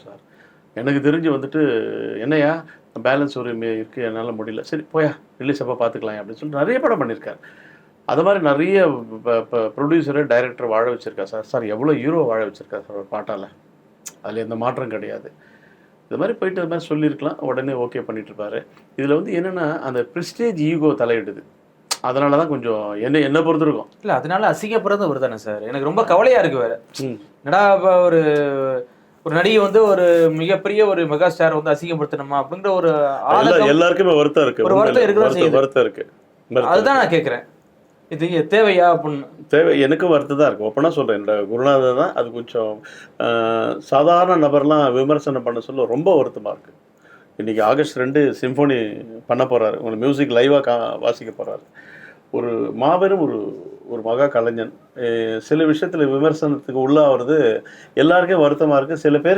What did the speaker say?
Sir. எனக்கு தெரிஞ்சு வந்துட்டு, "என்னய்யா பேலன்ஸ் ஒரு இருக்கு என்னால முடியல." "சரி போயா ரிலீஸ் அப்ப பார்த்துக்கலாம்" அப்படின்னு சொல்லிட்டு நெறைய படம் பண்ணியிருக்காரு. அது மாரி நெறைய ப்ரொடியூசரு, டைரக்டர் வாழ வச்சிருக்கார் சார். சார் எவ்வளோ ஹீரோ வாழ வச்சிருக்கார் சார் ஒரு பாட்டால. அதில எந்த மாற்றம் கிடையாது. இது மாரி போயிட்டு அது மாரி சொல்லியிருக்கலாம். உடனே ஓகே பண்ணிட்டுருப்பாரு. இதில வந்து என்னன்னா, அந்த பிரெஸ்டீஜ் ஈகோ தலையிடுது. அதனால தான் கொஞ்சம் என்ன என்ன பொறுத்தவரைக்கும். இல்ல அதனால அசிங்கப்படுறது அவர் தானே சார். எனக்கு ரொம்ப கவலையா இருக்கு வேற. ம். என்னடா இப்ப ஒரு ஒரு நடிகை வந்து ஒரு மிகப்பெரிய ஒரு மெகா ஸ்டார் வந்து அசிங்கப்படுத்தணுமா? அப்படிங்கிற ஒரு ஆதங்கம் எல்லாருக்குமே வருத்தம் இருக்கு. ஒரு வருத்தம் உண்மையில இருக்கதான் செய்யுது. வருத்தம் இருக்கு. வருத்தம் அதுதான் இருக்கு. நான் கேட்கிறேன். இது தேவையா அப்படின்னு? எனக்கும் வருத்தம் தான் இருக்கு. ஓப்பனா சொல்றேன். என்னோட குருநாதர் தான். அது கொஞ்சம் அ சாதாரண நபர்லாம் விமர்சனம் பண்ண சொல்ல ரொம்ப வருத்தமா இருக்கு. இன்னைக்கு ஆகஸ்ட் 2 சிம்போனி பண்ண போறாரு. உங்களுக்கு மியூசிக் லைவா வாசிக்க போறாரு. ஒரு மாபெரும் ஒரு ஒரு மகா கலைஞன். சில விஷயத்துல விமர்சனத்துக்கு உள்ளாவுறது எல்லாருக்கும் வருத்தமா இருக்கு. சில பேருக்கு